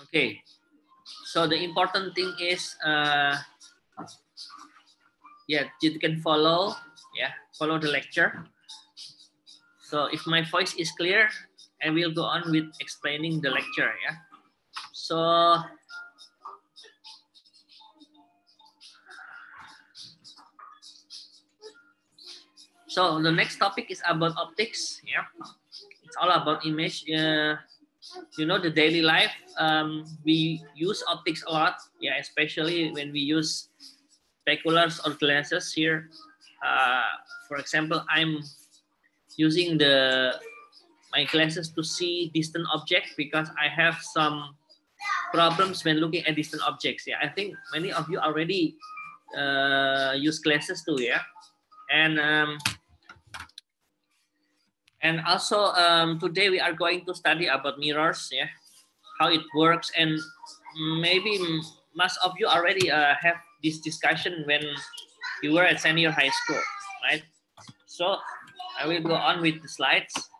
Okay, so the important thing is, yeah, you can follow, yeah, follow the lecture. So if my voice is clear, I will go on with explaining the lecture, yeah. So the next topic is about optics, yeah. It's all about image. You know, the daily life, we use optics a lot, yeah, especially when we use speculars or glasses here. For example, I'm using my glasses to see distant objects because I have some problems when looking at distant objects. Yeah, I think many of you already use glasses too. Yeah, and also today we are going to study about mirrors. Yeah, how it works, and maybe most of you already have this discussion when you were at senior high school, right? So I will go on with the slides.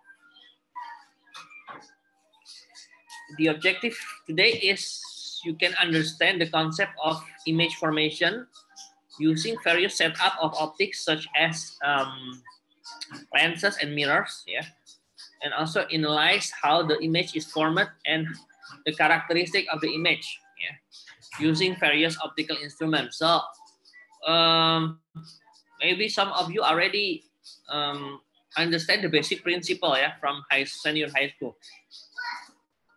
The objective today is you can understand the concept of image formation using various setup of optics such as lenses and mirrors, yeah, and also analyze how the image is formed and the characteristic of the image, yeah, using various optical instruments. So maybe some of you already understand the basic principle, yeah, from senior high school.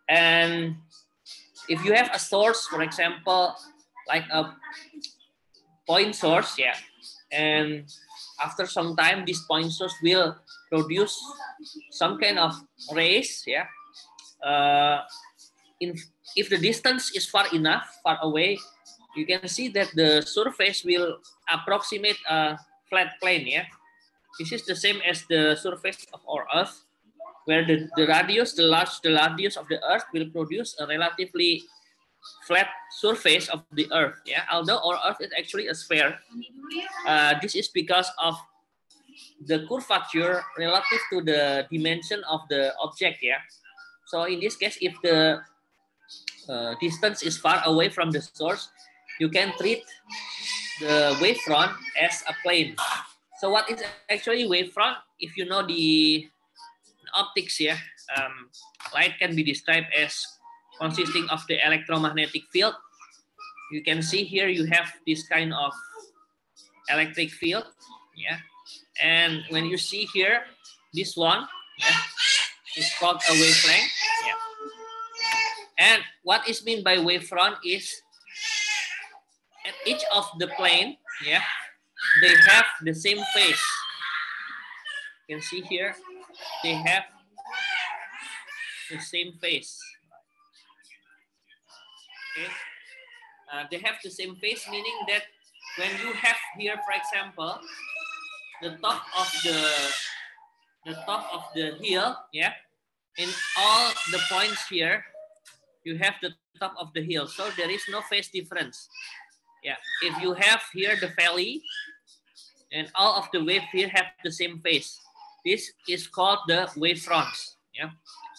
And if you have a source, for example, like a point source, yeah, and after some time, this point source will produce some kind of rays, yeah. If the distance is far enough, far away, you can see that the surface will approximate a flat plane, yeah. This is the same as the surface of our Earth, where the radius, the radius of the Earth will produce a relatively flat surface of the Earth. Yeah, although our Earth is actually a sphere, this is because of the curvature relative to the dimension of the object. Yeah, so in this case, if the distance is far away from the source, you can treat the wavefront as a plane. So what is actually wavefront? If you know the optics, yeah, light can be described as consisting of the electromagnetic field. You can see here you have this kind of electric field, yeah, and when you see here this one, yeah, is called a wavelength, yeah. And what is meant by wavefront is at each of the plane, yeah, they have the same phase. You can see here they have the same phase. Okay, they have the same phase, meaning that when you have here, for example, the top of the hill, yeah, in all the points here, you have the top of the hill, so there is no phase difference. Yeah, if you have here the valley, and all of the wave here have the same phase, this is called the wavefronts. Yeah,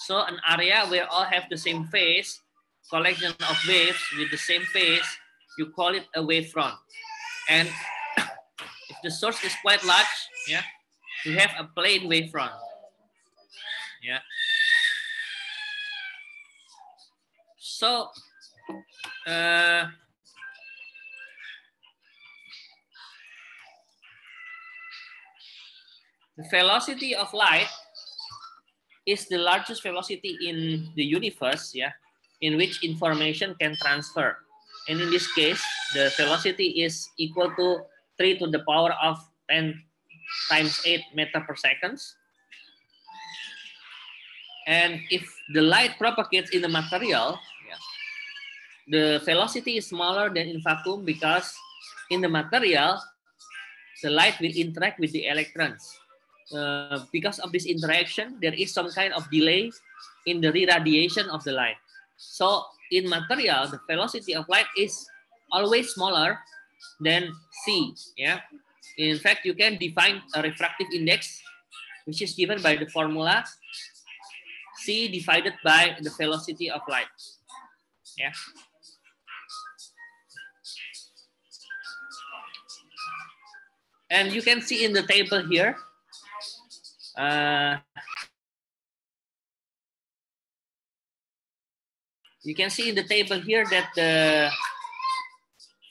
so an area where all have the same phase, collection of waves with the same phase, you call it a wavefront. And if the source is quite large, yeah, you have a plane wavefront. Yeah. So the velocity of light is the largest velocity in the universe, yeah, in which information can transfer. And in this case, the velocity is equal to 3 to the power of 10 times 8 meter per second. And if the light propagates in the material, yeah, the velocity is smaller than in vacuum because in the material, the light will interact with the electrons. Because of this interaction, there is some kind of delay in the re-radiation of the light. So in material, the velocity of light is always smaller than c. Yeah. In fact, you can define a refractive index, which is given by the formula c divided by the velocity of light. Yeah. And you can see in the table here, you can see in the table here that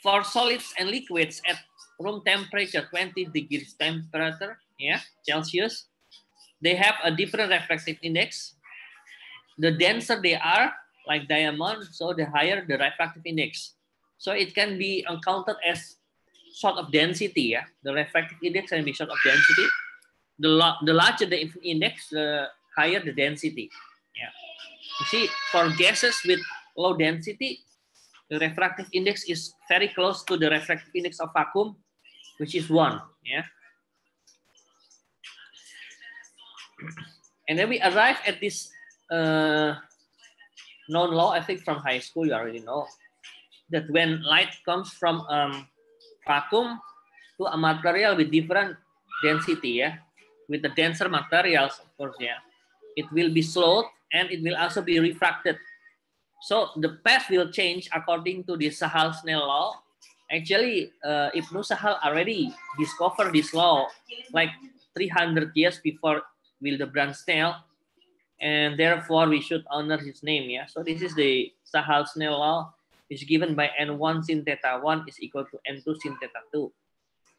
for solids and liquids at room temperature, 20 degrees temperature, yeah, Celsius, they have a different refractive index. The denser they are, like diamond, so the higher the refractive index. So it can be counted as sort of density, yeah. The refractive index can be sort of density. The larger the index, the higher the density. Yeah. You see, for gases with low density, the refractive index is very close to the refractive index of vacuum, which is 1. Yeah. And then we arrive at this known law, I think from high school, you already know, that when light comes from vacuum to a material with different density, yeah, with the denser materials, of course, yeah, it will be slowed and it will also be refracted. So the path will change according to the Sahal-Snell law. Actually, Ibnu Sahal already discovered this law like 300 years before Wildebrand Snell, and therefore we should honor his name. Yeah. So this is the Sahal-Snell law, is given by N1 sin theta 1 is equal to N2 sin theta 2.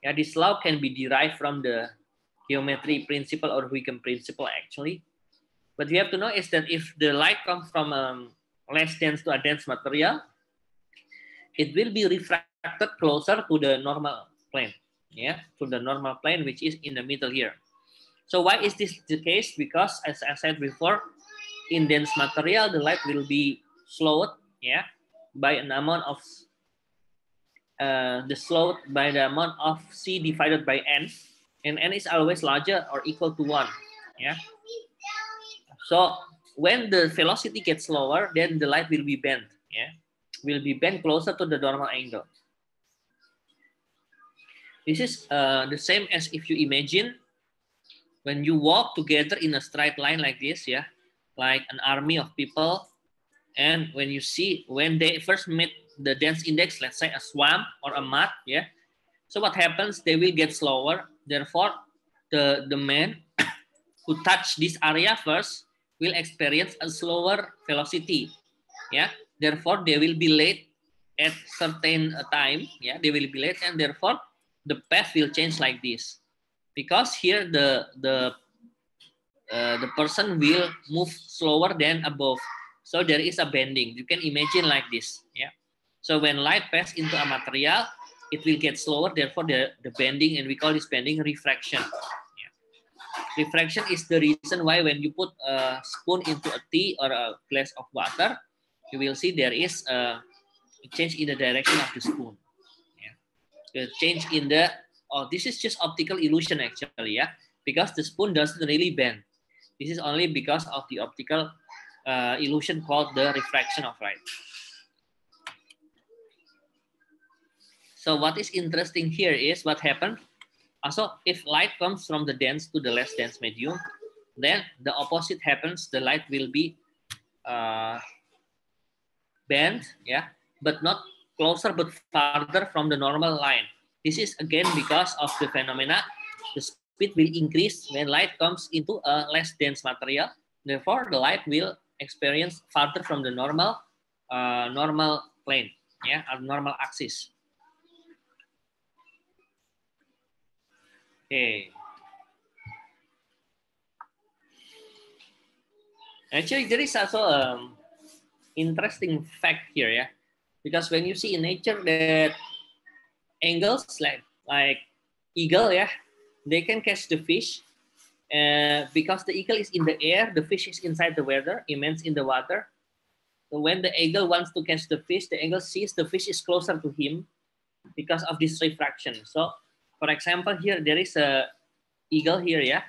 Yeah, this law can be derived from the geometry principle or Huygens principle actually. But we have to know is that if the light comes from less dense to a dense material, it will be refracted closer to the normal plane. Yeah, to the normal plane, which is in the middle here. So why is this the case? Because as I said before, in dense material, the light will be slowed, yeah, by an amount of by the amount of c divided by n, and n is always larger or equal to 1. Yeah. So when the velocity gets lower, then the light will be bent. Yeah, will be bent closer to the normal angle. This is the same as if you imagine when you walk together in a straight line like this, yeah, like an army of people, and when you see when they first meet the dense index, let's say a swamp or a mud, yeah. So what happens? They will get slower. Therefore, the man who touch this area first will experience a slower velocity. Yeah. Therefore, they will be late at certain time. Yeah, they will be late, and therefore the path will change like this. Because here the person will move slower than above. So there is a bending. You can imagine like this. Yeah. So when light pass into a material, it will get slower. Therefore, the bending, and we call this bending refraction. Yeah. Refraction is the reason why when you put a spoon into a tea or a glass of water, you will see there is a change in the direction of the spoon. Yeah. The change in the, oh, this is just optical illusion actually, yeah, because the spoon doesn't really bend. This is only because of the optical illusion called the refraction of light. So what is interesting here is what happened. Also, if light comes from the dense to the less dense medium, then the opposite happens. The light will be bent, yeah, but not closer but farther from the normal line. This is again because of the phenomena. The speed will increase when light comes into a less dense material. Therefore, the light will experience farther from the normal plane, yeah, or normal axis. Okay. Actually, there is also interesting fact here, yeah, because when you see in nature that angles like eagle, yeah, they can catch the fish. Because the eagle is in the air, the fish is inside the water, immense in the water. So when the eagle wants to catch the eagle sees the fish is closer to him because of this refraction. So, for example, here there is a eagle here, yeah.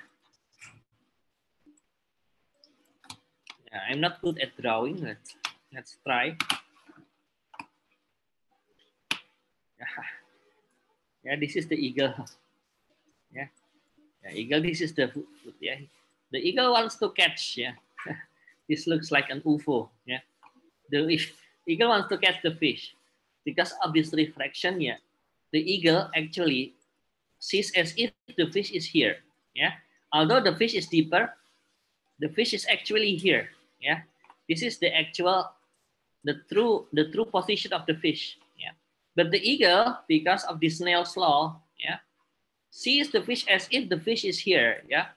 Yeah, I'm not good at drawing. Let's try. Yeah, this is the eagle. Yeah, eagle. This is the food. Yeah, the eagle wants to catch. Yeah, This looks like an UFO. Yeah, the eagle wants to catch the fish. Because of this refraction, yeah, the eagle actually sees as if the fish is here. Yeah, although the fish is deeper, the fish is actually here. Yeah, this is the actual, the true position of the fish. Yeah, but the eagle, because of the Snell's law, yeah, sees the fish as if the fish is here. Yeah,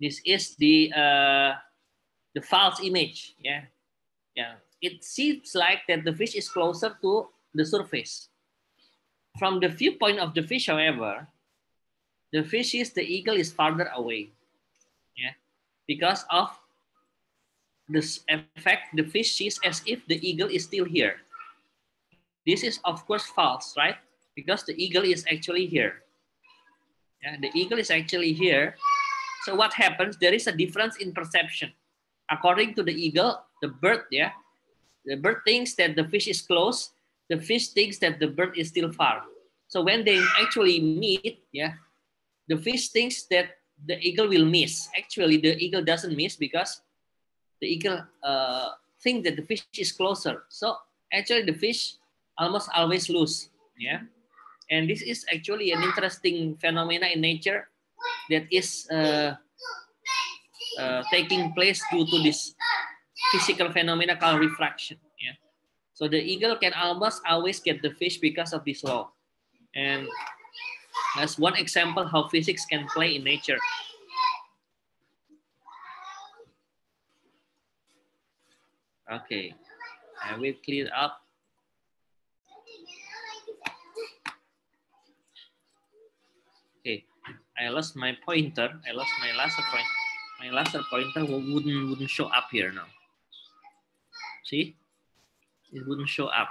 this is the false image. Yeah, yeah. It seems like that the fish is closer to the surface. From the viewpoint of the fish, however, the fish is the eagle is farther away. Yeah, because of this effect, the fish sees as if the eagle is still here. This is of course false, right? Because the eagle is actually here. Yeah, the eagle is actually here. So what happens? There is a difference in perception. According to the eagle, the bird, yeah, the bird thinks that the fish is close. The fish thinks that the bird is still far. So when they actually meet, yeah, the fish thinks that the eagle will miss. Actually, the eagle doesn't miss because the eagle thinks that the fish is closer. So actually, the fish almost always lose. Yeah, and this is actually an interesting phenomena in nature that is taking place due to this physical phenomena called refraction. Yeah, so the eagle can almost always get the fish because of this law, and that's one example how physics can play in nature. Okay, I will clear up. Okay, I lost my pointer. I lost my laser point. My laser pointer wouldn't show up here now. See, it wouldn't show up.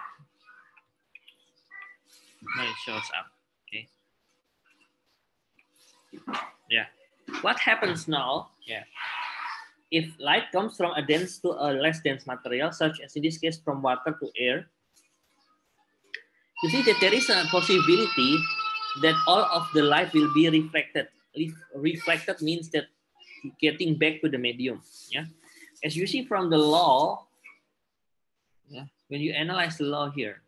Now it shows up. Okay. Yeah. What happens now? Yeah. If light comes from a dense to a less dense material, such as in this case from water to air, you see that there is a possibility that all of the light will be reflected. Reflected means that getting back to the medium. Yeah. As you see from the law, yeah, when you analyze the law here,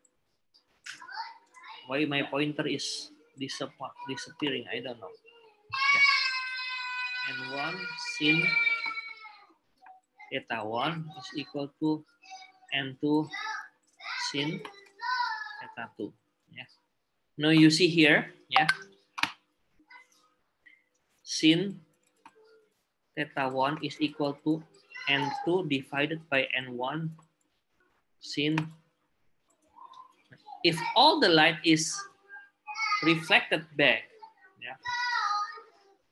why my pointer is disappearing, I don't know. Yeah. N1 sin theta 1 is equal to N2 sin theta 2. Yeah. Now you see here, yeah, sin theta 1 is equal to N2 divided by N1 sin. If all the light is reflected back, yeah,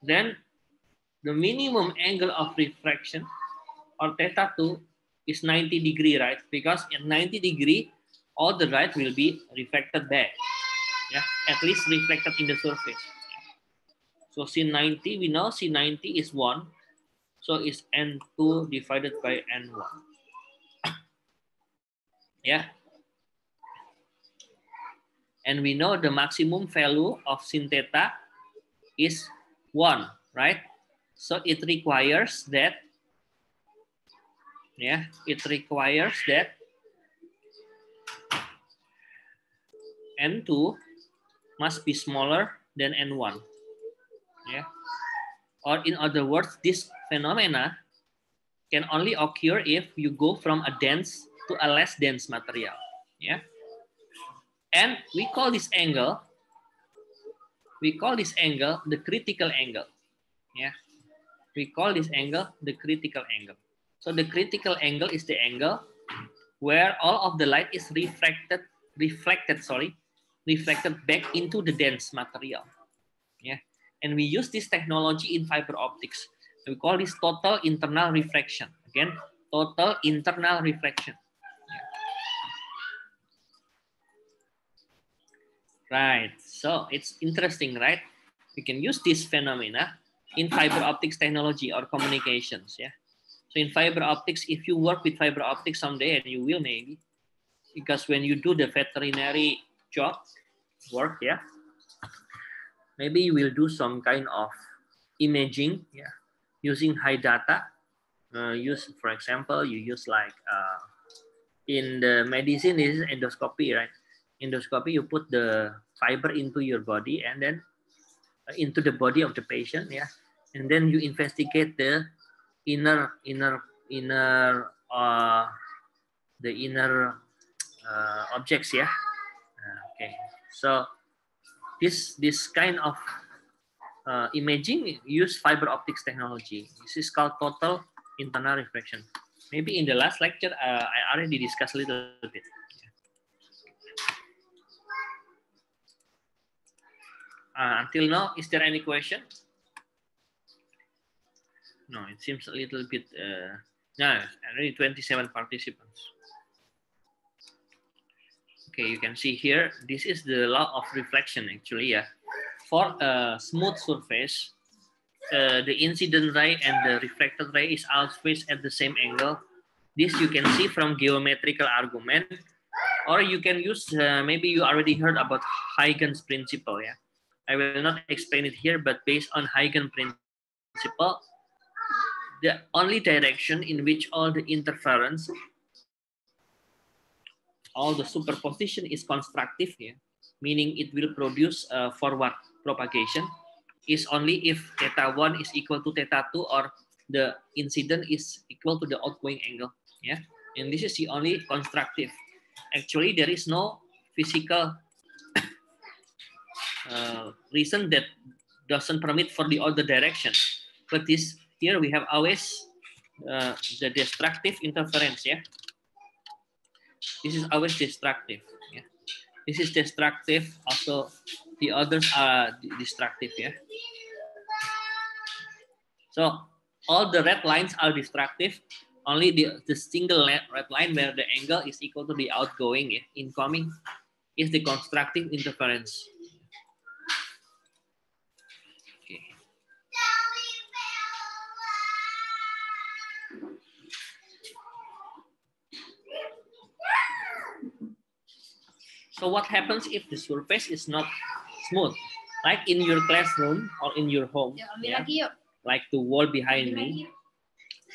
then the minimum angle of refraction or theta 2 is 90 degree, right? Because in 90 degree, all the light will be reflected back. Yeah, at least reflected in the surface. So sin 90, we know sin 90 is 1. So it's N2 divided by N1. Yeah. And we know the maximum value of sin theta is 1, right? So it requires that, yeah, it requires that N2 must be smaller than N1. Yeah. Or in other words, this phenomena can only occur if you go from a dense to a less dense material. Yeah. And we call this angle the critical angle. Yeah. We call this angle the critical angle. So the critical angle is the angle where all of the light is reflected back into the dense material. Yeah. And we use this technology in fiber optics. We call this total internal reflection. Again, total internal reflection. Right. So it's interesting, right? We can use this phenomena in fiber optics technology or communications. Yeah. So in fiber optics, if you work with fiber optics someday, and you will maybe, because when you do the veterinary job work, yeah, maybe you will do some kind of imaging, yeah, using high data, use, for example, you use like in the medicine, this is endoscopy, right? Endoscopy, you put the fiber into your body and then into the body of the patient, yeah, and then you investigate the inner the inner objects, yeah. Okay, so this kind of imaging use fiber optics technology. This is called total internal reflection. Maybe in the last lecture I already discussed a little bit. Until now, is there any question? No, it seems a little bit. No, already 27 participants. Okay, you can see here. This is the law of reflection, actually. Yeah, for a smooth surface, the incident ray and the reflected ray is always at the same angle. This you can see from geometrical argument, or you can use. Maybe you already heard about Huygens principle. Yeah, I will not explain it here, but based on Huygens principle, the only direction in which all the interference, all the superposition is constructive, yeah, meaning it will produce forward propagation, is only if theta 1 is equal to theta 2 or the incident is equal to the outgoing angle. Yeah, and this is the only constructive. Actually, there is no physical reason that doesn't permit for the other direction. But this here we have always the destructive interference. Yeah, this is always destructive. Yeah, this is destructive. Also, the others are destructive. Yeah. So all the red lines are destructive. Only the single red line where the angle is equal to the outgoing, yeah, incoming, is the constructive interference. Okay. So what happens if the surface is not smooth? Like in your classroom or in your home, yeah, like the wall behind me.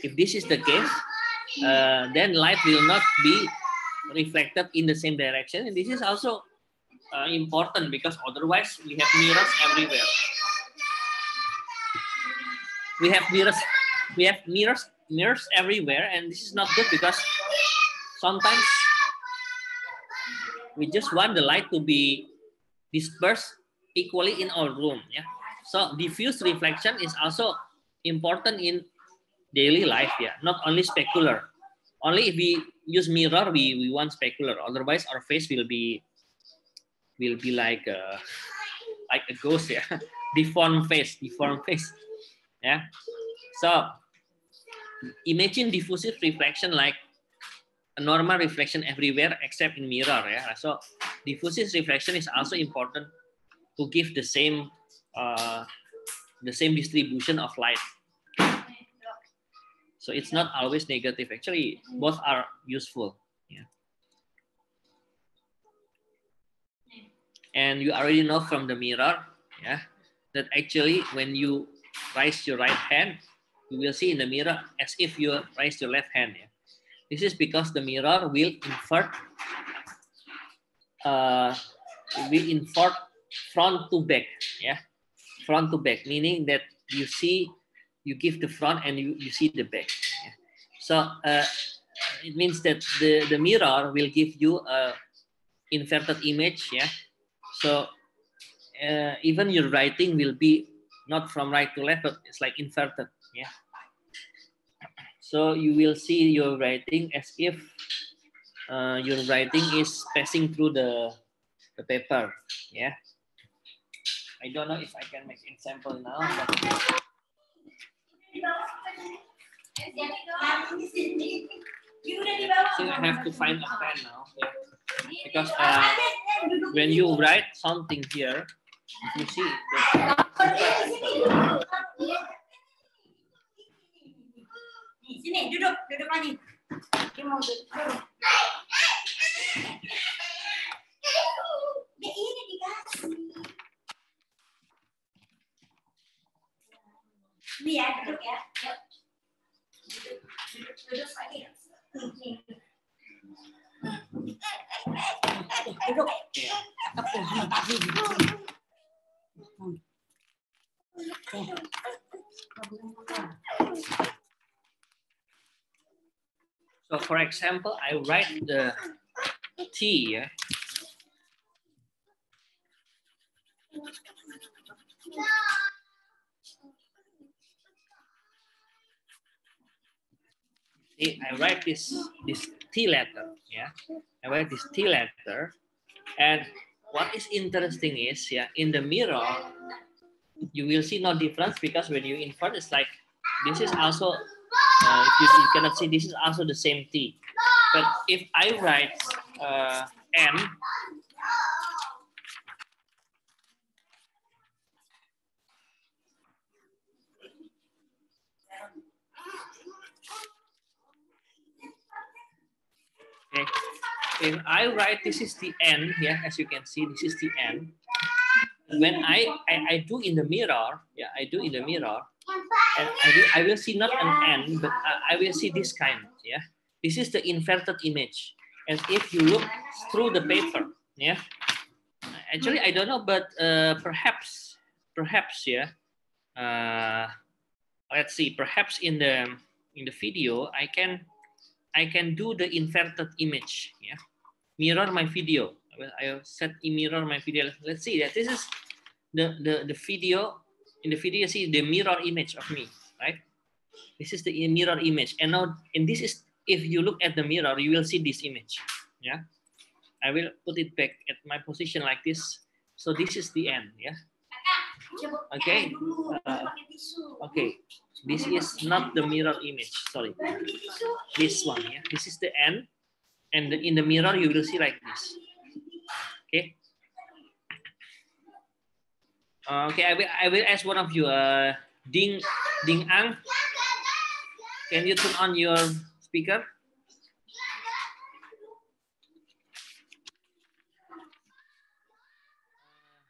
If this is the case, then light will not be reflected in the same direction. And this is also important because otherwise we have mirrors everywhere. We have mirrors everywhere, and this is not good because sometimes we just want the light to be dispersed equally in our room. Yeah. So diffuse reflection is also important in daily life. Yeah. Not only specular. Only if we use mirror, we want specular. Otherwise, our face will be like a ghost. Yeah. Deformed face. Yeah. So imagine diffusive reflection like a normal reflection everywhere except in mirror. Yeah. So diffusive reflection is also important to give the same distribution of light. So it's not always negative. Actually, both are useful. Yeah. And you already know from the mirror, yeah, that actually when you raise your right hand, you will see in the mirror as if you raise your left hand. Yeah. This is because the mirror will invert front to back. Yeah, front to back, meaning that you give the front and you see the back. Yeah. So it means that the mirror will give you a inverted image. Yeah. So even your writing will be not from right to left, but it's like inverted. Yeah. So you will see your writing as if your writing is passing through the paper. Yeah. I don't know if I can make example now. But still I have to find a pen now. Yeah. Because when you write something here, you see that sini duduk lagi. Dia mau duduk. Dia ini dikasih. Ini ya duduk ya. Yuk. So for example, I write the T. Yeah? See, I write this T letter. Yeah, I write this T letter, and what is interesting is, yeah, in the mirror, you will see no difference because when you invert, it's like this is also. If you cannot see, this is also the same T. But if I write N, okay, if I write this is the N, yeah, as you can see, this is the N. When I do in the mirror, yeah, I do in the mirror, and I will see not an N, but I will see this kind, yeah. This is the inverted image. And if you look through the paper, yeah, actually I don't know, but perhaps, yeah. Let's see. Perhaps in the video, I can do the inverted image. Yeah, mirror my video. I'll set mirror my video. Let's see that this is the video. In the video, see the mirror image of me, right? This is the mirror image, and now, and this is, if you look at the mirror, you will see this image. Yeah, I will put it back at my position like this. So this is the end. Yeah. Okay. Okay. This is not the mirror image. Sorry. This one. Yeah. This is the end, and in the mirror you will see like this. Okay. Okay. I will ask one of you. Ding Ang. Can you turn on your speaker?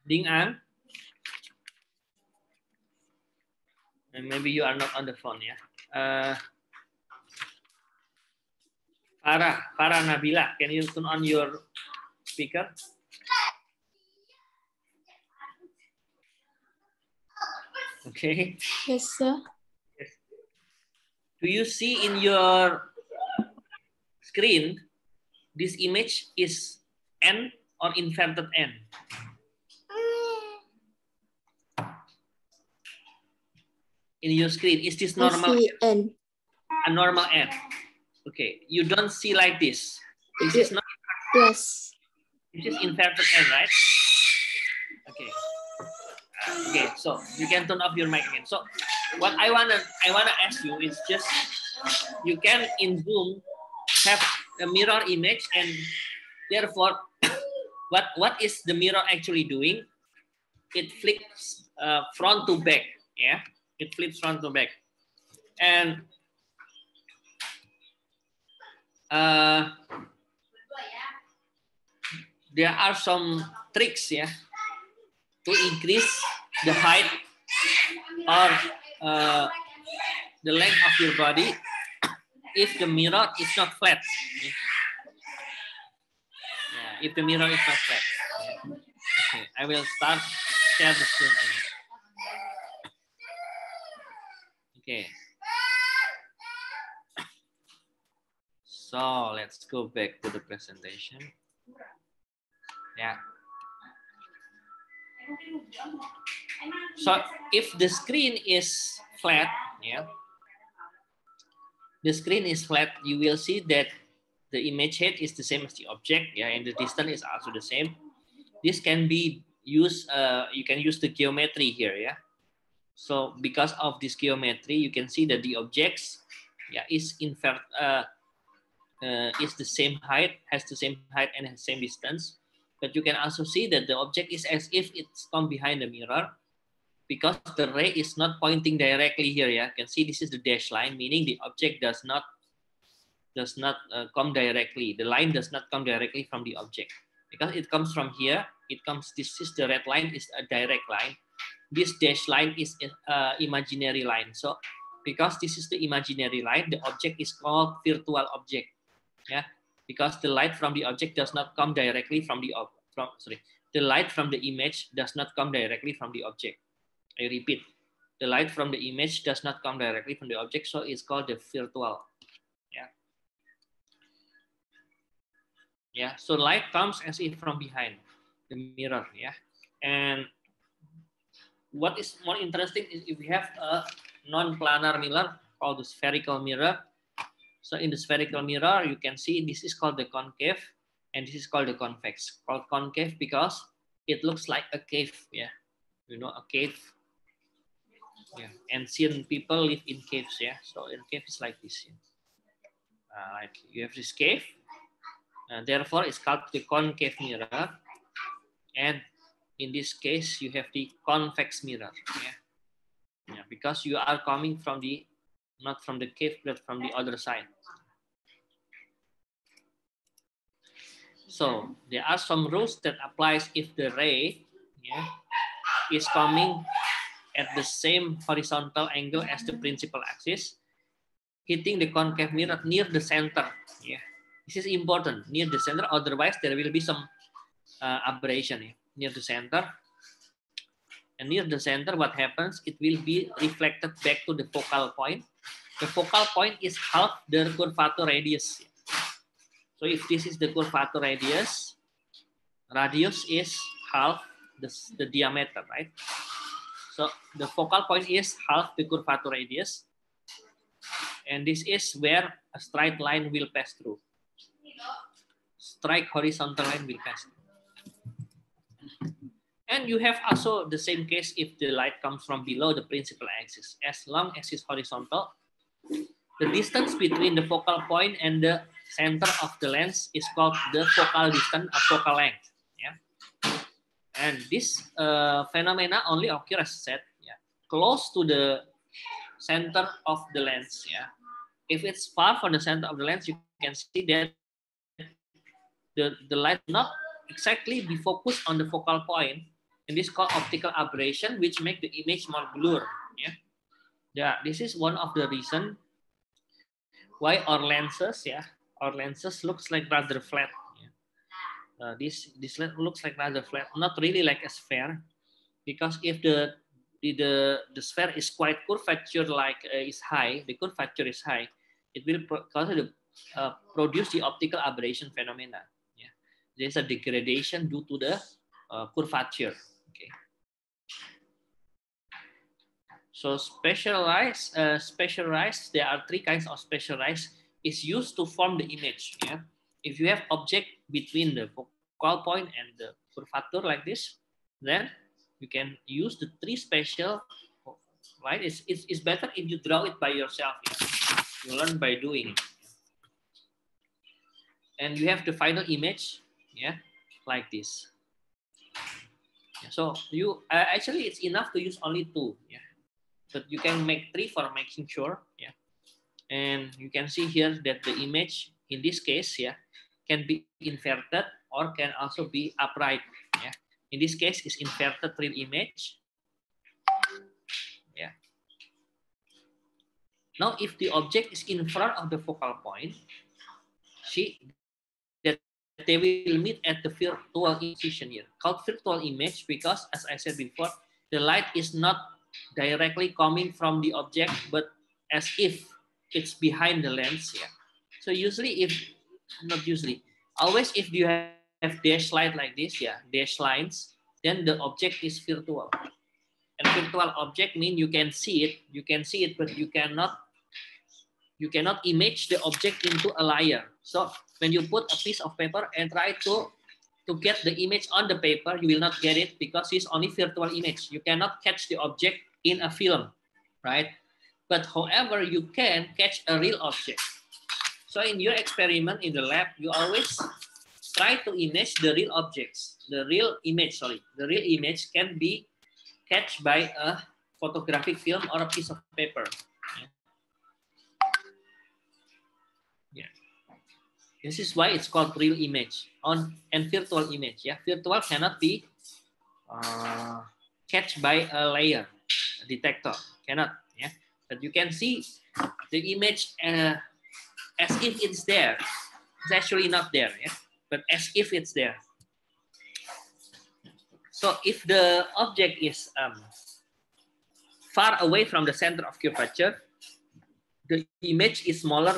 Ding Ang. And maybe you are not on the phone, yeah. Farah Nabila, can you turn on your speaker? Okay. Yes, sir. Yes. Do you see in your screen this image is N or inverted N? In your screen, is this normal? I see N. A normal N. Okay, you don't see like this. This is not. Yes. This is inverted N, right? Okay. Okay, so you can turn off your mic again. So what I wanna ask you is just, you can in Zoom have a mirror image, and therefore what is the mirror actually doing? It flips front to back. Yeah, it flips front to back, and there are some tricks, yeah, to increase the height or the length of your body if the mirror is not flat. Yeah, if the mirror is not flat. Okay, I will start share the screen again. Okay. So let's go back to the presentation. Yeah. So if the screen is flat, yeah, the screen is flat, you will see that the image head is the same as the object, yeah, and the distance is also the same. This can be used, you can use the geometry here, yeah. So because of this geometry, you can see that the objects, yeah, is the same height, has the same height and has same distance. But you can also see that the object is as if it's come behind the mirror, because the ray is not pointing directly here. Yeah, you can see this is the dashed line, meaning the object does not come directly. The line does not come directly from the object, because it comes from here. It comes. This is the red line is a direct line. This dashed line is an imaginary line. So because this is the imaginary line, the object is called virtual object. Yeah, because the light from the object does not come directly from the the light from the image does not come directly from the object. I repeat, the light from the image does not come directly from the object, so it's called the virtual. Yeah, so light comes as if from behind the mirror. Yeah, and what is more interesting is if we have a non-planar mirror called the spherical mirror. So in the spherical mirror, you can see this is called the concave, and this is called the convex. Called concave because it looks like a cave. Yeah, you know, a cave. Yeah, ancient people live in caves. Yeah, so in cave is like this. Yeah. Like you have this cave. Therefore, it's called the concave mirror, and in this case, you have the convex mirror. Yeah, because you are coming from the not from the cave, but from the other side. So there are some rules that applies if the ray is coming at the same horizontal angle as the principal axis, hitting the concave mirror near the center. Yeah, this is important, near the center. Otherwise, there will be some aberration near the center. And near the center, what happens? It will be reflected back to the focal point. The focal point is half the curvature radius. So if this is the curvature radius is half the diameter, right? So the focal point is half the curvature radius. And this is where a straight line will pass through. Straight horizontal line will pass through. And you have also the same case if the light comes from below the principal axis. As long as it's horizontal, the distance between the focal point and the center of the lens is called the focal distance or focal length. Yeah. And this phenomena only occurs, as said, close to the center of the lens. Yeah. If it's far from the center of the lens, you can see that the light not exactly be focused on the focal point. And this is called optical aberration, which make the image more blur. Yeah, this is one of the reason why our lenses looks like rather flat. This looks like rather flat, not really like a sphere, because if the sphere is quite curvature, like is high, the curvature is high, it will produce the optical aberration phenomena. Yeah, there's a degradation due to the curvature. Okay. So specialized, there are three kinds of specialized is used to form the image. Yeah, if you have object between the focal point and the curvature like this, then you can use the three special. Right, it's better if you draw it by yourself. Yeah? You learn by doing, and you have the final image. Yeah, like this. So you actually it's enough to use only two. Yeah. But you can make three for making sure. Yeah. And you can see here that the image in this case, can be inverted or can also be upright. Yeah. In this case, is inverted real image. Yeah. Now, if the object is in front of the focal point, see that they will meet at the virtual position here, called virtual image, because as I said before, the light is not directly coming from the object, but as if it's behind the lens. Yeah. So usually, always if you have dash light like this, dash lines, then the object is virtual. And virtual object means you can see it, but you cannot image the object into a layer. So when you put a piece of paper and try to get the image on the paper, you will not get it because it's only virtual image. You cannot catch the object in a film, right? But however, you can catch a real object. So in your experiment in the lab, you always try to image the real objects. The real image can be catched by a photographic film or a piece of paper. This is why it's called real image and virtual image. Yeah, virtual cannot be catched by a layer detector. Cannot. Yeah, but you can see the image as if it's there. It's actually not there. Yeah, but as if it's there. So if the object is far away from the center of curvature, the image is smaller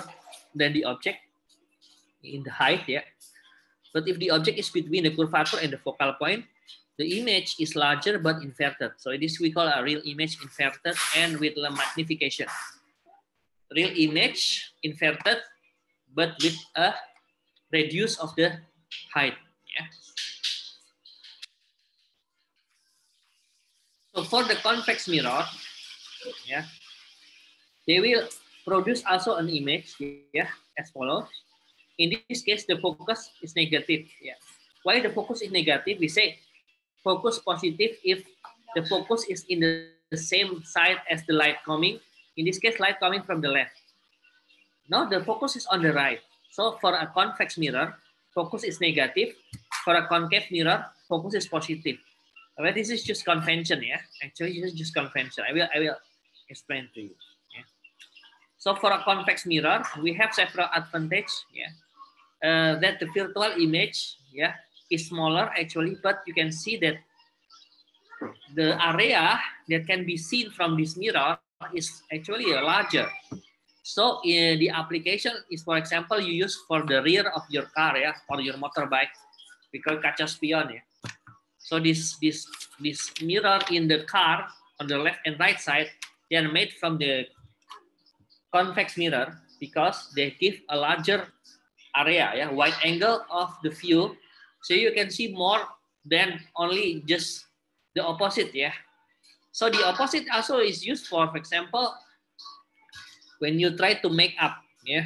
than the object in the height, yeah. But if the object is between the curvature and the focal point, the image is larger but inverted. So this we call a real image inverted and with magnification. Real image inverted but with a reduce of the height. Yeah. So for the convex mirror, yeah, they will produce also an image, yeah, as follows. In this case, the focus is negative. Yeah. Why the focus is negative? We say focus positive if the focus is in the same side as the light coming. In this case, light coming from the left. Now the focus is on the right. So for a convex mirror, focus is negative. For a concave mirror, focus is positive. Well, this is just convention, yeah. Actually, this is just convention. I will explain to you. Yeah. So for a convex mirror, we have several advantages. Yeah. That the virtual image, yeah, is smaller actually, but you can see that the area that can be seen from this mirror is actually larger. So the application is, for example, you use for the rear of your car, yeah, or your motorbike, we call kaca spion, yeah. So this mirror in the car on the left and right side, they are made from the convex mirror because they give a larger area, yeah, wide angle of the view, so you can see more than only just the opposite, yeah. So the opposite also is used for example, when you try to make up, yeah,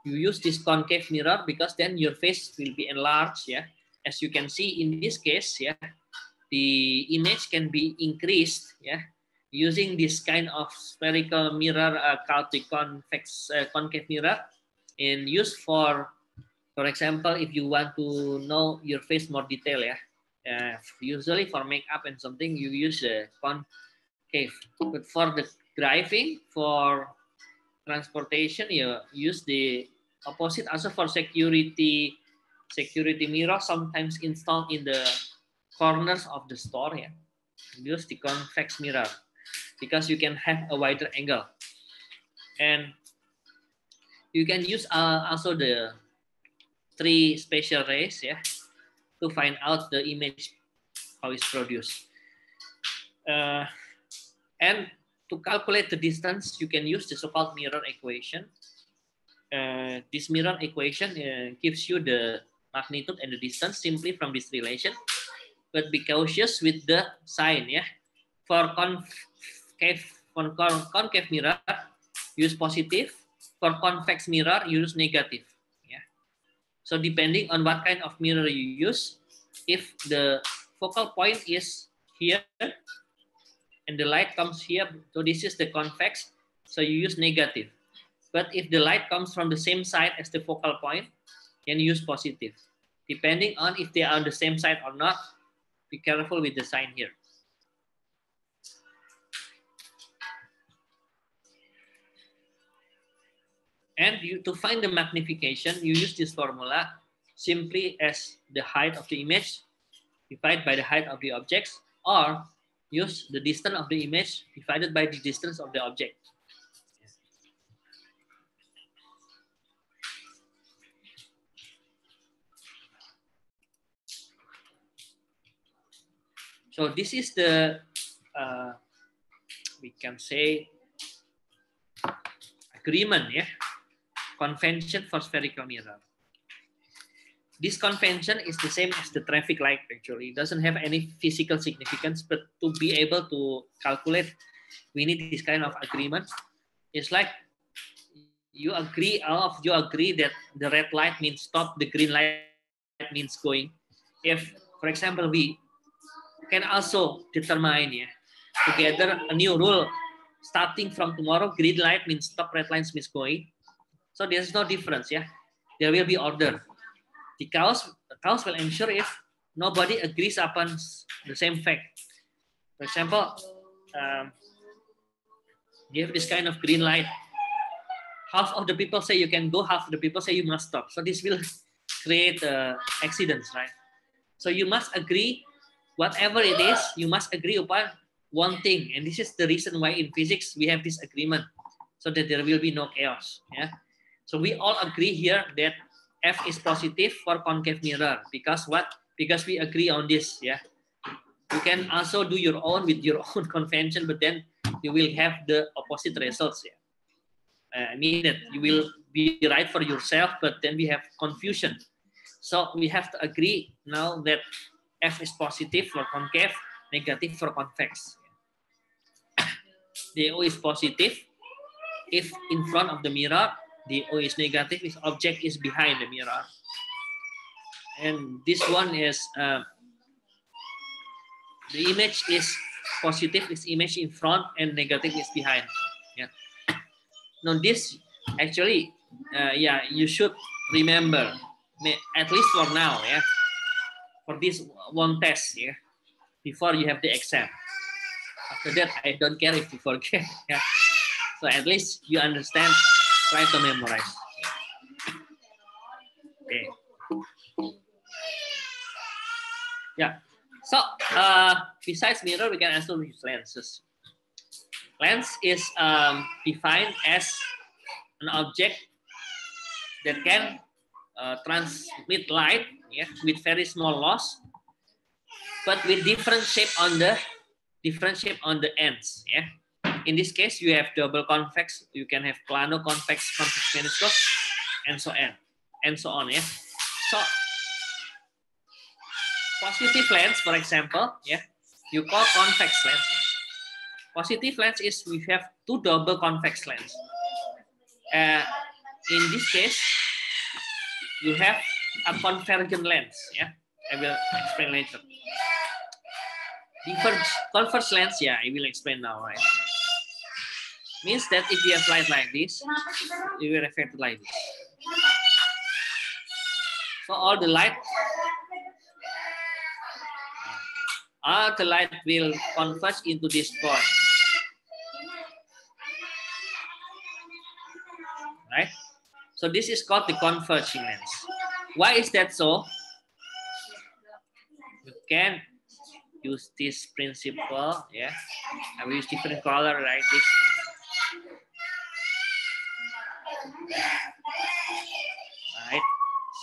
you use this concave mirror because then your face will be enlarged, yeah. As you can see in this case, yeah, the image can be increased, yeah, using this kind of spherical mirror called the convex concave mirror, and used for example, if you want to know your face more detail, yeah, usually for makeup and something you use the concave, but for the driving, for transportation, you use the opposite. Also for security mirror sometimes installed in the corners of the store, yeah, use the convex mirror because you can have a wider angle, and you can use also the 3 spatial rays, yeah, to find out the image how it's produced. And to calculate the distance, you can use the so-called mirror equation. This mirror equation gives you the magnitude and the distance simply from this relation, but be cautious with the sign, yeah. For concave mirror, use positive. For convex mirror, use negative. Yeah. So depending on what kind of mirror you use, if the focal point is here and the light comes here, so this is the convex, so you use negative. But if the light comes from the same side as the focal point, then use positive. Depending on if they are on the same side or not, be careful with the sign here. And to find the magnification, you use this formula simply as the height of the image divided by the height of the objects, or use the distance of the image divided by the distance of the object. So this is the, we can say, agreement, yeah, convention for spherical mirror. This convention is the same as the traffic light actually. It doesn't have any physical significance, but to be able to calculate, we need this kind of agreement. It's like you agree, all of you agree that the red light means stop, the green light means going. If, for example, we can also determine, yeah, together a new rule, starting from tomorrow, green light means stop, red light means going. So there's no difference, yeah. There will be order. The chaos will ensure if nobody agrees upon the same fact. For example, you have this kind of green light. Half of the people say you can go, half of the people say you must stop. So this will create accidents, right? So you must agree whatever it is, you must agree upon one thing. And this is the reason why in physics we have this agreement, so that there will be no chaos. Yeah. So we all agree here that F is positive for concave mirror, because what? Because we agree on this. Yeah. You can also do your own with your own convention, but then you will have the opposite results. Yeah. I mean that you will be right for yourself, but then we have confusion. So we have to agree now that F is positive for concave, negative for convex. DO is positive if in front of the mirror, DO is negative if object is behind the mirror. And this one is, the image is positive is image in front and negative is behind. Yeah. Now this actually, yeah, you should remember, at least for now, yeah, for this one test, yeah, before you have the exam. After that, I don't care if you forget. Yeah. So at least you understand, try to memorize. Okay. Yeah. So besides mirror, we can also use lenses. Lens is defined as an object that can transmit light, yeah, with very small loss, but with different shape on the ends. Yeah. In this case, you have double convex. You can have plano convex, convex meniscus, and so on. Yeah. So positive lens, for example, yeah, you call convex lens. Positive lens is we have two double convex lens. In this case, you have a convergent lens. Yeah, I will explain later. Convergent lens, yeah, I will explain now, right? Means that if you have light like this, you will reflect like this. So all the light will converge into this point. Right? So this is called the converging lens. Why is that so? You can use this principle, yeah. I will use different color like this. Right.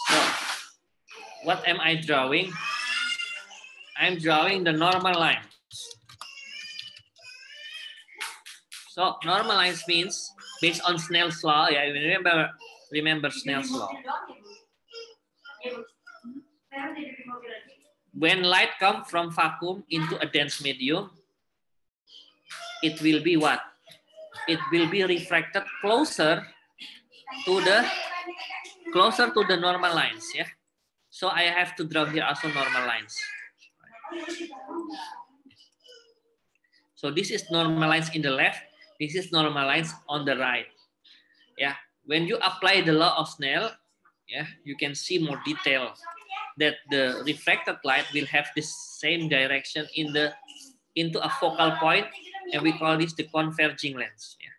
So what am I drawing? I'm drawing the normal line. So normal lines means based on Snell's law. Yeah, remember Snell's law. When light comes from vacuum into a dense medium, it will be what? It will be refracted closer to the normal lines. Yeah. So I have to draw here also normal lines. So this is normal lines in the left. This is normal lines on the right. Yeah. When you apply the law of Snell, yeah, you can see more detail that the refracted light will have the same direction into a focal point, and we call this the converging lens. Yeah.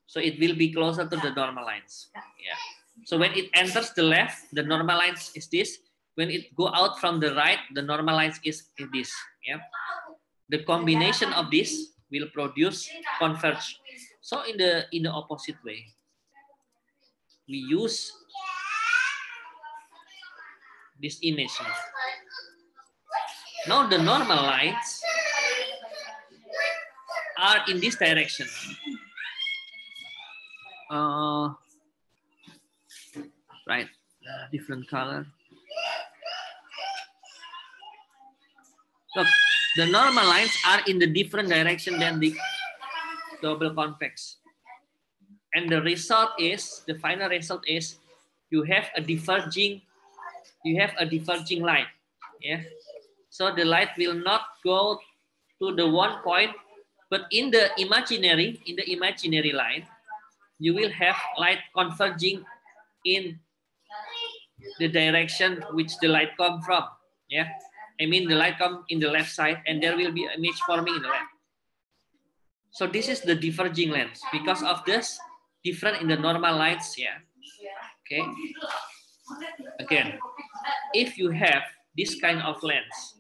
So it will be closer to the normal lines. Yeah. So when it enters the left, the normal lines is this. When it go out from the right, the normal lines is this. Yeah. The combination of this will produce converge. So in the opposite way, we use this image now. The normal lines are in this direction. Right, different color. Look, the normal lines are in the different direction than the double convex. And the result is, the final result is, you have a diverging light. Yeah. So the light will not go to the one point, but in the imaginary line, you will have light converging in the direction which the light come from. Yeah. I mean the light come in the left side, and there will be an image forming in the left. So this is the diverging lens because of this different in the normal lines. Yeah. Okay. Again, if you have this kind of lens,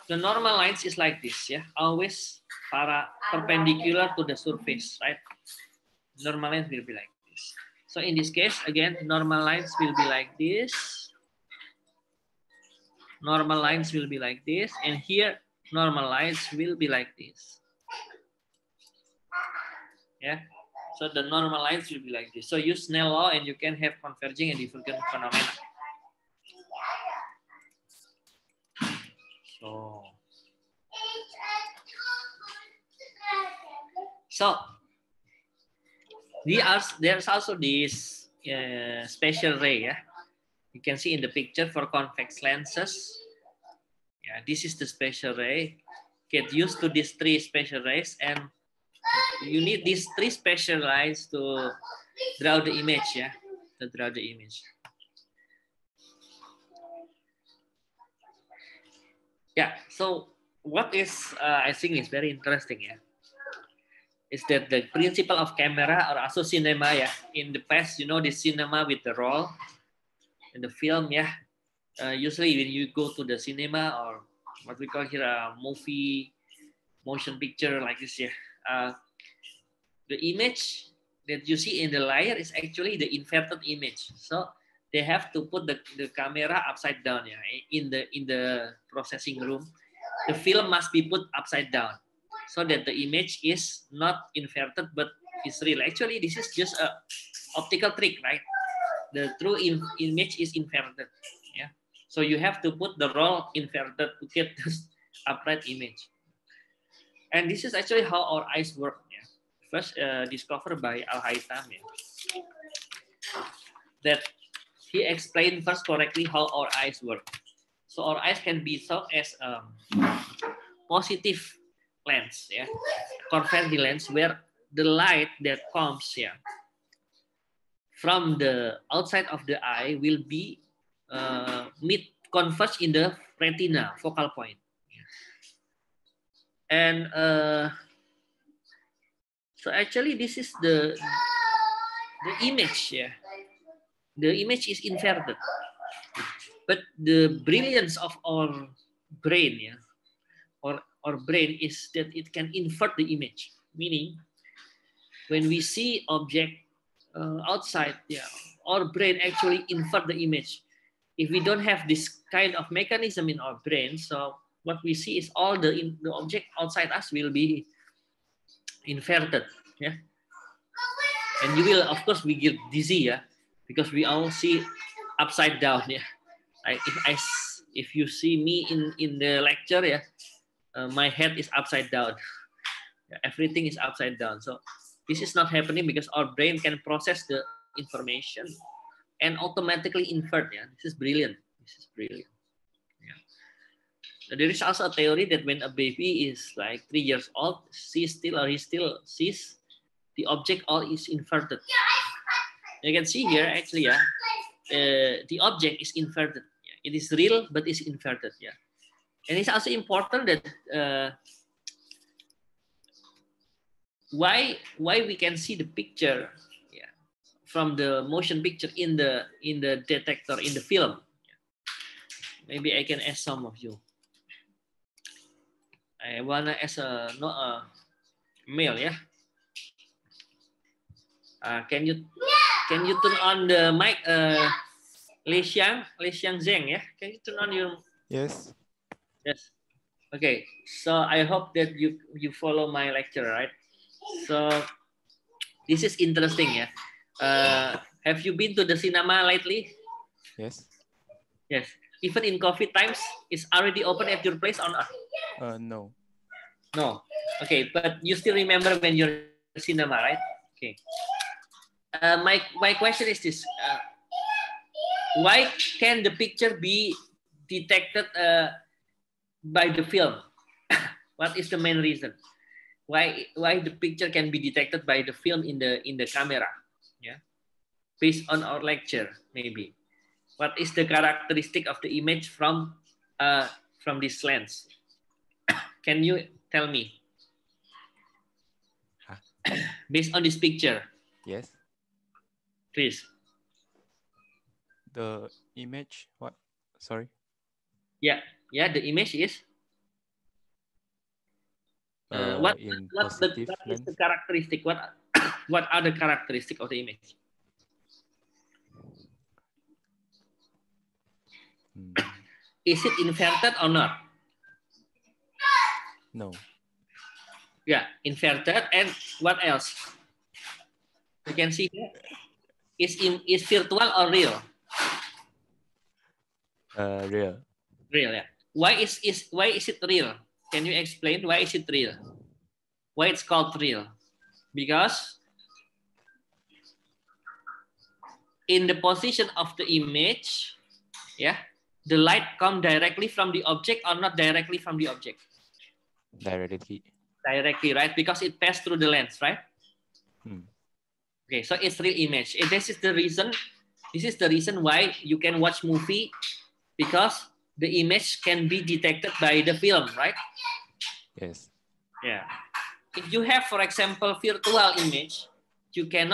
the normal lines is like this, yeah, always perpendicular to the surface, right? Normal lines will be like this. So in this case, again, normal lines will be like this. Normal lines will be like this, and here normal lines will be like this. Yeah. So the normal lines will be like this. So use Snell law, and you can have converging and divergent phenomena. So there's also this special ray. Yeah, you can see in the picture for convex lenses. Yeah, this is the special ray. Get used to these three special rays, and you need these three special rays to draw the image. Yeah, to draw the image. Yeah. So what is I think is very interesting. Yeah, is that the principle of camera or also cinema. Yeah, in the past, you know, the cinema with the roll in the film. Yeah, usually when you go to the cinema or what we call here a movie motion picture like this. Yeah, the image that you see in the layer is actually the inverted image. So they have to put the camera upside down. Yeah, in the processing room, the film must be put upside down so that the image is not inverted but is real. Actually, this is just a optical trick, right? The true image is inverted. Yeah, so you have to put the roll inverted to get this upright image. And this is actually how our eyes work. Yeah, first discovered by Al-Haytham. Yeah, that he explained first correctly how our eyes work. So our eyes can be thought as positive lens, yeah, convex lens, where the light that comes, yeah, from the outside of the eye will be converge in the retina focal point. And so actually this is the image. Yeah, the image is inverted, but the brilliance of our brain, yeah, or our brain is that it can invert the image, meaning when we see object outside, yeah, our brain actually invert the image. If we don't have this kind of mechanism in our brain, so what we see is all the object outside us will be inverted. Yeah, and you will, of course, we get dizzy. Yeah, because we all see upside down. Yeah, if you see me in the lecture, yeah, my head is upside down. Everything is upside down. So this is not happening because our brain can process the information and automatically invert. Yeah, this is brilliant. This is brilliant. Yeah. There is also a theory that when a baby is like 3 years old, he still sees the object all is inverted. You can see here actually, yeah, the object is inverted. Yeah. It is real, but it's inverted. Yeah, and it's also important that why we can see the picture, yeah, from the motion picture in the detector in the film. Maybe I can ask some of you. I wanna ask a mail, yeah. Can you turn on the mic, Lei Xiang Zheng, yeah? Can you turn on your? Yes. Yes. Okay. So I hope that you follow my lecture, right? So this is interesting, yeah. Have you been to the cinema lately? Yes. Yes. Even in COVID times, it's already open at your place or not? No. No. Okay, but you still remember when you're in cinema, right? Okay. My question is this: why can the picture be detected by the film? What is the main reason? Why the picture can be detected by the film in the camera? Yeah, based on our lecture, maybe. What is the characteristic of the image from this lens? Can you tell me? Based on this picture. Yes. Please. The image, what? Sorry. Yeah, the image is? In what positive is lens. the characteristic? What are the characteristics of the image? Is it inverted or not? No. Yeah, inverted. And what else? You can see here. Is virtual or real? Real. Real, yeah. Why is it real? Can you explain why is it real? Why it's called real? Because in the position of the image, yeah, the light come directly from the object or not directly from the object? Directly. Directly, right? Because it passed through the lens, right? Hmm. Okay, so it's real image. And this is the reason. This is the reason why you can watch movie, because the image can be detected by the film, right? Yes. Yeah. If you have, for example, virtual image, you can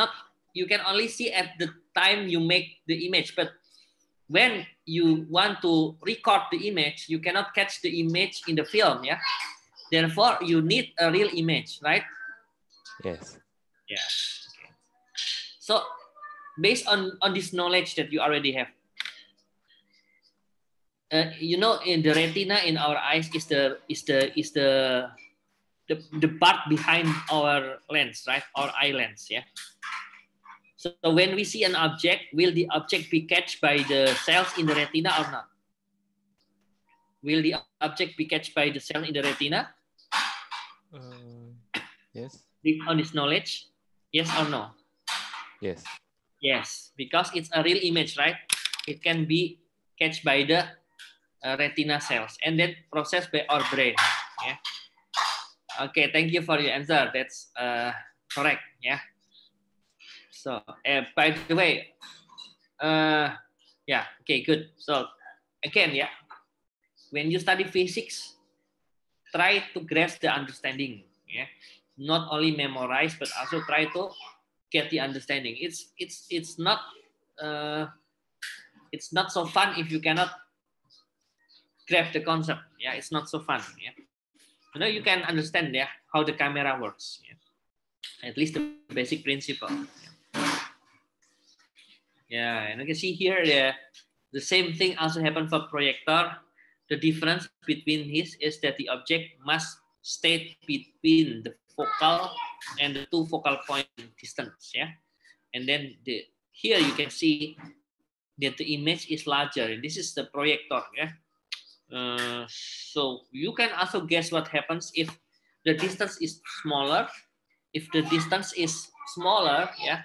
only see at the time you make the image, but when you want to record the image, you cannot catch the image in the film, yeah? Therefore, you need a real image, right? Yes. Yeah. Okay. So, based on this knowledge that you already have, you know, in the retina in our eyes is the part behind our lens, right? Our eye lens, yeah. So when we see an object, will the object be catched by the cells in the retina or not? Will the object be catched by the cell in the retina? Yes. On this knowledge, yes or no? Yes. Yes, because it's a real image, right? It can be catched by the retina cells and then processed by our brain. Yeah. Okay, thank you for your answer. That's correct. Yeah. So, by the way, yeah. Okay, good. So, again, yeah. When you study physics, try to grasp the understanding. Yeah. Not only memorize, but also try to get the understanding. It's not so fun if you cannot grab the concept. Yeah, it's not so fun. Yeah. You know, you can understand, yeah, how the camera works. Yeah? At least the basic principle. Yeah, and you can see here the same thing also happened for projector. The difference between his is that the object must stay between the focal and the two focal point distance. Yeah, and then here you can see that the image is larger. This is the projector. Yeah. So you can also guess what happens if the distance is smaller. If the distance is smaller, yeah,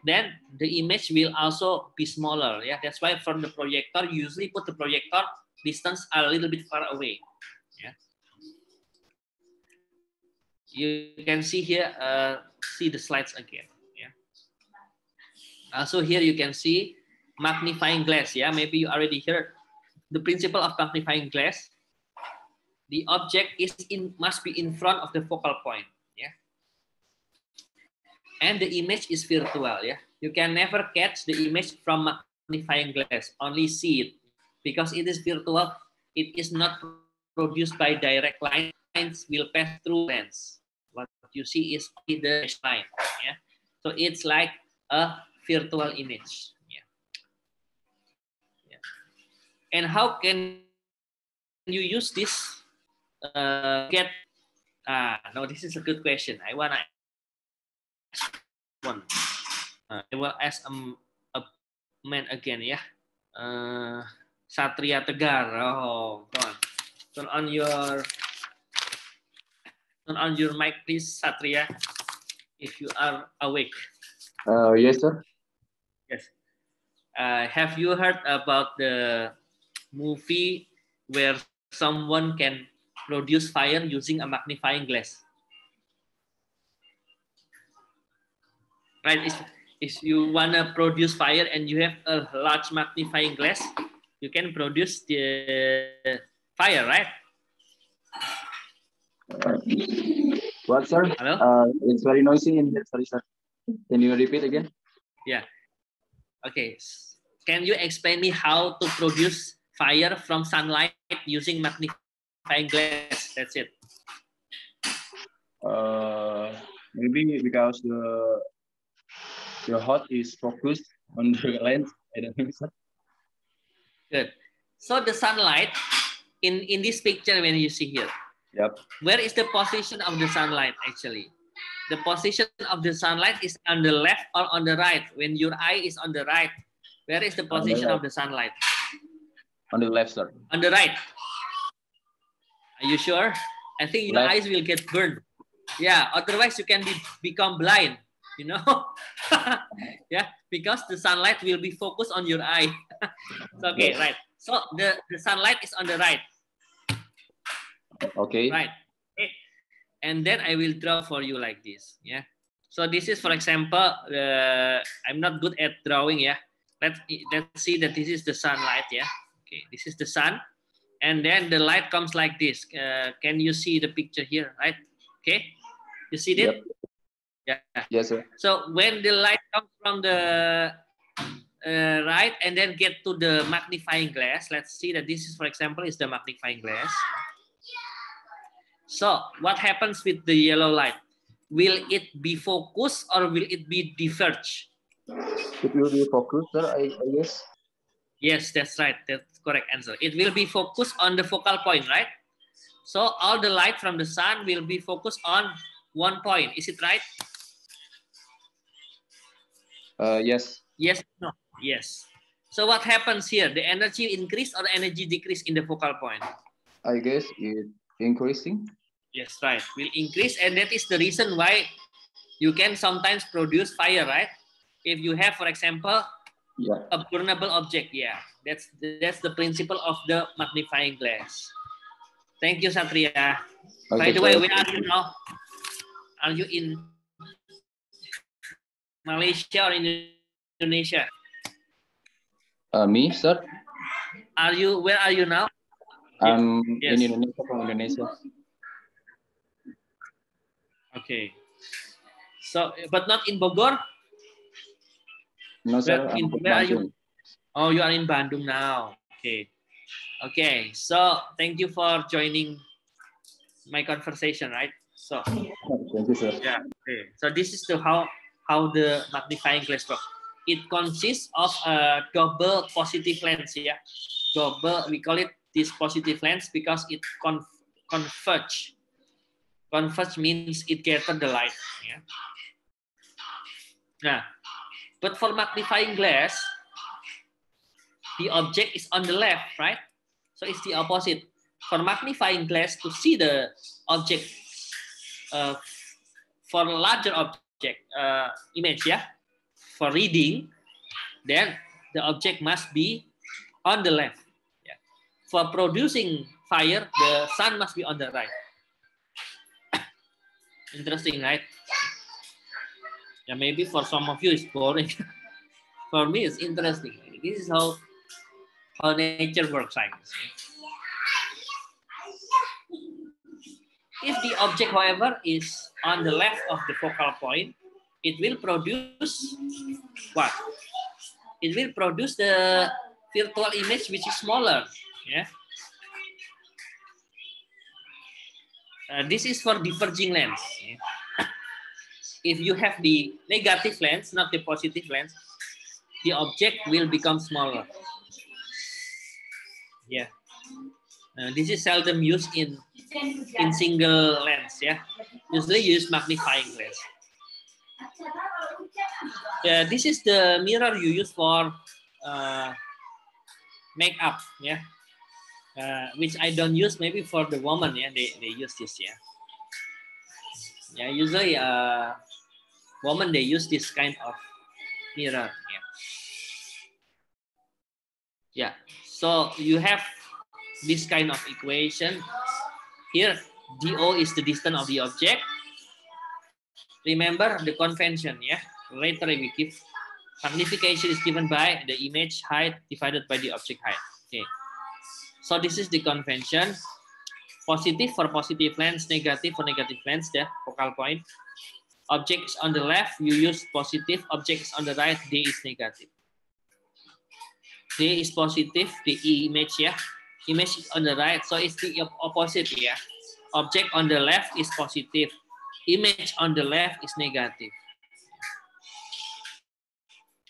then the image will also be smaller. Yeah, that's why from the projector, you usually put the projector distance a little bit far away. Yeah, you can see here. See the slides again. Yeah. Also here you can see magnifying glass. Yeah, maybe you already heard the principle of magnifying glass. The object must be in front of the focal point. Yeah. And the image is virtual. Yeah. You can never catch the image from magnifying glass, only see it. Because it is virtual, it is not produced by direct lines, will pass through lens. What you see is only the line. Yeah. So it's like a virtual image. Yeah. Yeah. And how can you use this get no, this is a good question. I wanna ask one. I will ask a man again, yeah. Satria Tegar. Oh, come on. Turn on your mic, please, Satria, if you are awake. Yes, sir. Yes. Have you heard about the movie where someone can produce fire using a magnifying glass? Right? If you want to produce fire and you have a large magnifying glass, you can produce the fire, right? What, sir? Hello? It's very noisy in here. Sorry, sir. Can you repeat again? Yeah. Okay. Can you explain me how to produce fire from sunlight using magnifying glass? That's it. Maybe because the hot is focused on the lens. I don't know, sir. Good. So the sunlight in this picture when you see here, Yep. where is the position of the sunlight actually? The position of the sunlight is on the left or on the right. When your eye is on the right, where is the position of the sunlight? On the left, sir. On the right. Are you sure? I think your Left. eyes will get burned. Yeah, otherwise you can become blind, you know? Yeah, because the sunlight will be focused on your eye. So, okay, Yes. right. So the sunlight is on the right. Okay. Right. Okay. And then I will draw for you like this. Yeah. So this is, for example, I'm not good at drawing. Yeah. Let's see that this is the sunlight. Yeah. Okay. This is the sun, and then the light comes like this. Can you see the picture here? Right. Okay. You see that? Yep. Yeah. Yes, sir. So when the light comes from the right and then get to the magnifying glass, let's see that this is, for example, is the magnifying glass. So what happens with the yellow light? Will it be focused or will it be diverged? It will be focused, sir, I guess. Yes, that's right. That's correct answer. It will be focused on the focal point, right? So all the light from the sun will be focused on one point. Is it right? Yes. Yes. No. Yes. So what happens here? The energy increase or energy decrease in the focal point? I guess it increasing. Yes, right. Will increase, and that is the reason why you can sometimes produce fire, right? If you have, for example, Yeah. a burnable object, yeah, that's the principle of the magnifying glass. Thank you, Satria. By Okay, the way, sir. where are you now? Are you in Malaysia or in Indonesia? Me, sir. Where are you now? I'm Yes. in Indonesia, from Indonesia. Okay. So, but not in Bogor? No, sir. Where are you? Oh, you are in Bandung now. Okay. Okay. So, thank you for joining my conversation, right? So, Thank you, sir. yeah. Okay. So this is how the magnifying glass works. It consists of a double positive lens. Yeah. Double. We call it this positive lens because it converge. Converge means it gathers the light. Yeah. Nah, but for magnifying glass, the object is on the left, right? So it's the opposite. For magnifying glass to see the object, for a larger object image, yeah, for reading, then the object must be on the left. Yeah. For producing fire, the sun must be on the right. Interesting, right? Yeah, maybe for some of you it's boring. For me, it's interesting. This is how nature works, I guess. If the object, however, is on the left of the focal point, it will produce what? It will produce the virtual image which is smaller. Yeah. This is for diverging lens. Yeah. If you have the negative lens, not the positive lens, the object will become smaller. Yeah. This is seldom used in single lens. Yeah. Usually use magnifying glass. This is the mirror you use for makeup. Yeah. Which I don't use. Maybe for the woman. Yeah. They use this. Yeah. Yeah. Usually, women they use this kind of mirror. Yeah. Yeah. So you have this kind of equation. Here, DO is the distance of the object. Remember the convention, yeah? Later we give magnification is given by the image height divided by the object height. Okay. So this is the convention. Positive for positive lens, negative for negative lens, the focal point. Object is on the left, you use positive. Object is on the right, D is negative. D is positive, the image, yeah. Image is on the right, so it's the opposite, yeah. Object on the left is positive. image on the left is negative.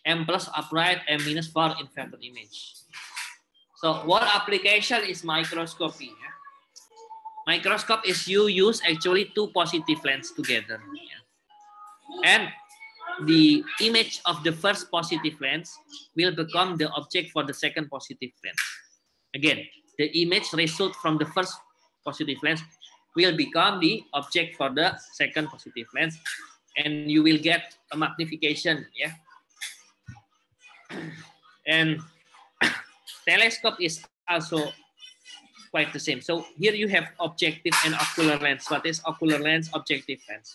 M plus upright, M minus for inverted image. So what application is microscopy? Yeah? Microscope is you use actually two positive lens together. Yeah? And the image of the first positive lens will become the object for the second positive lens. Again, the image result from the first positive lens will become the object for the second positive lens, and you will get a magnification. Yeah. And telescope is also quite the same. So here you have objective and ocular lens. What is ocular lens? Objective lens.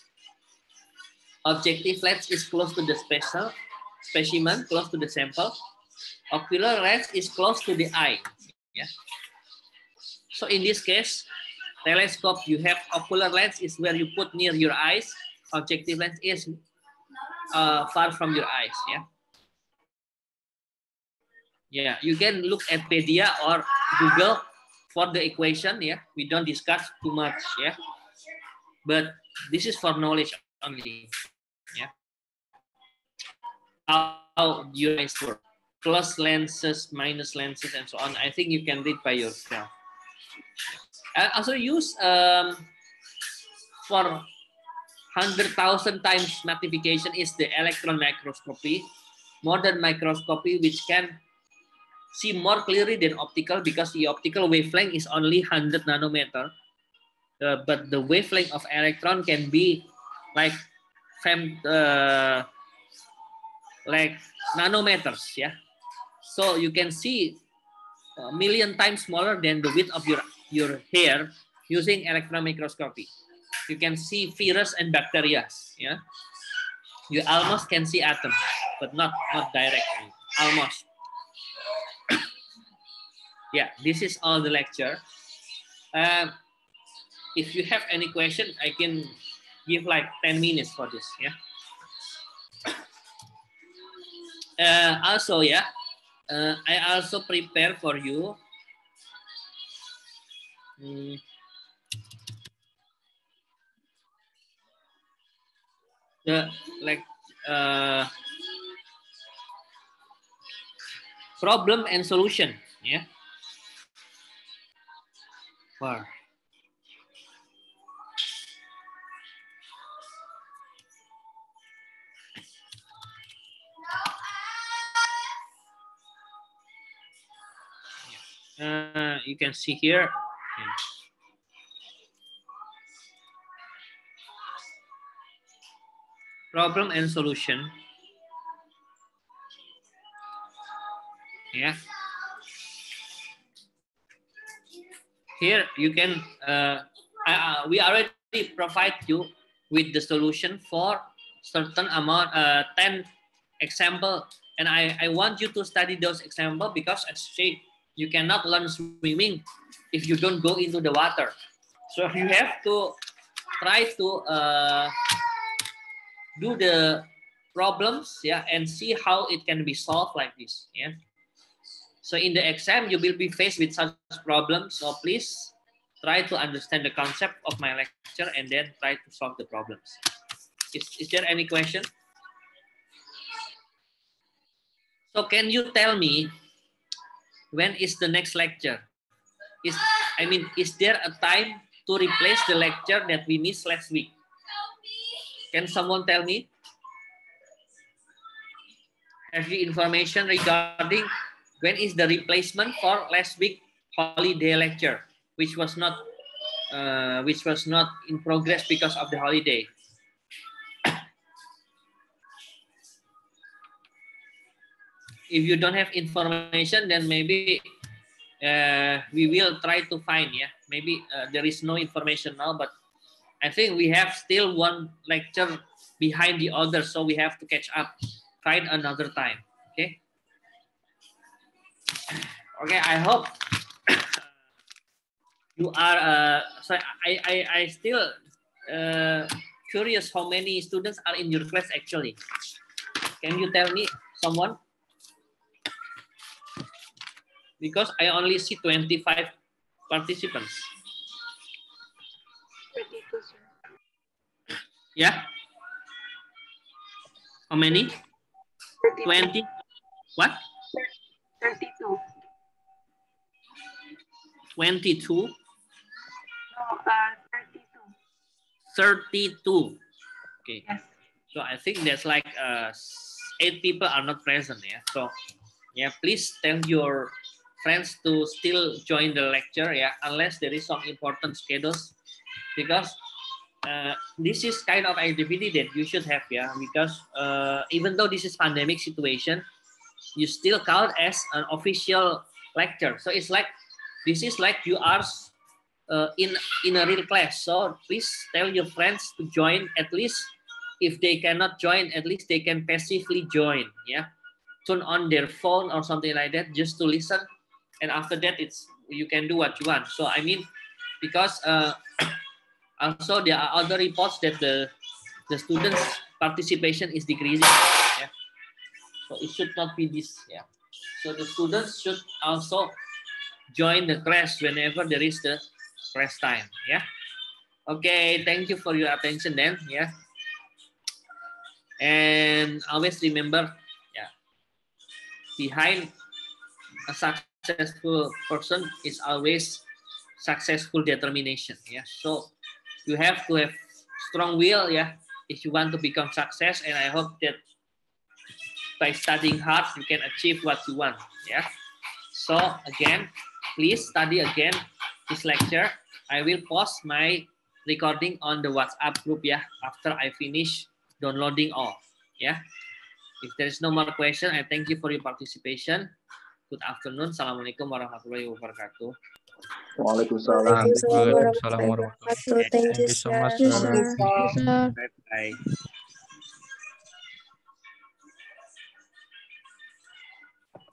Objective lens is close to the specimen, close to the sample. Ocular lens is close to the eye. Yeah. So in this case, telescope, you have ocular lens is where you put near your eyes. Objective lens is far from your eyes. Yeah. Yeah, you can look at Pedia or Google for the equation. Yeah, we don't discuss too much. Yeah, but this is for knowledge only. Yeah, how your eyes work, plus lenses, minus lenses, and so on. I think you can read by yourself. I also use for 100,000 times magnification is the electron microscopy, modern microscopy, which can see more clearly than optical because the optical wavelength is only 100 nanometer, but the wavelength of electron can be like nanometers. Yeah, so you can see a million times smaller than the width of your hair using electron microscopy. You can see virus and bacteria. Yeah, you almost can see atoms, but not directly. Almost. Yeah, this is all the lecture. If you have any question, I can give like 10 minutes for this. Yeah. Also, yeah, I also prepare for you the problem and solution. Yeah. Wow. You can see here. Problem and solution. Yeah. Here you can, we already provide you with the solution for certain amount, 10 example. And I want you to study those example because as said, you cannot learn swimming if you don't go into the water. So you have to try to do the problems, yeah, and see how it can be solved like this. Yeah. So in the exam, you will be faced with such problems. So please try to understand the concept of my lecture and then try to solve the problems. Is there any question? So can you tell me when is the next lecture? Is there a time to replace the lecture that we missed last week? Can someone tell me? Have you information regarding when is the replacement for last week holiday lecture, which was not in progress because of the holiday? If you don't have information, then maybe we will try to find. Yeah, maybe there is no information now, but I think we have still one lecture behind the other, so we have to catch up. Find another time. Okay. Okay. I hope you are. So I still curious how many students are in your class actually. Can you tell me, someone? Because I only see 25 participants. Yeah. How many? 20. What? 32. 22. No, 32. 32. Okay. Yes. So I think there's like 8 people are not present. Yeah. So yeah, please tell your friends to still join the lecture. Yeah, unless there is some important schedules, because this is kind of activity that you should have. Yeah, because even though this is pandemic situation, you still count as an official lecture. So it's like this is like you are in a real class. So please tell your friends to join. At least if they cannot join, at least they can passively join. Yeah, turn on their phone or something like that just to listen, and after that it's you can do what you want. So I mean, because also there are other reports that the students participation is decreasing. Yeah. So it should not be this. Yeah. So the students should also join the class whenever there is the class time. Yeah. Okay. Thank you for your attention then. Yeah. And always remember, yeah, behind a successful person is always successful determination. Yeah. So you have to have strong will. Yeah. If you want to become success, and I hope that by studying hard you can achieve what you want. Yeah. So again, please study again this lecture. I will post my recording on the WhatsApp group. Yeah. After I finish downloading all. Yeah. If there is no more question, I thank you for your participation. Good afternoon. Assalamualaikum warahmatullahi wabarakatuh. Waalaikumsalam. Waalaikumsalam warahmatullahi wabarakatuh. Thank you, Thank you so much, sir. sir. Bye bye.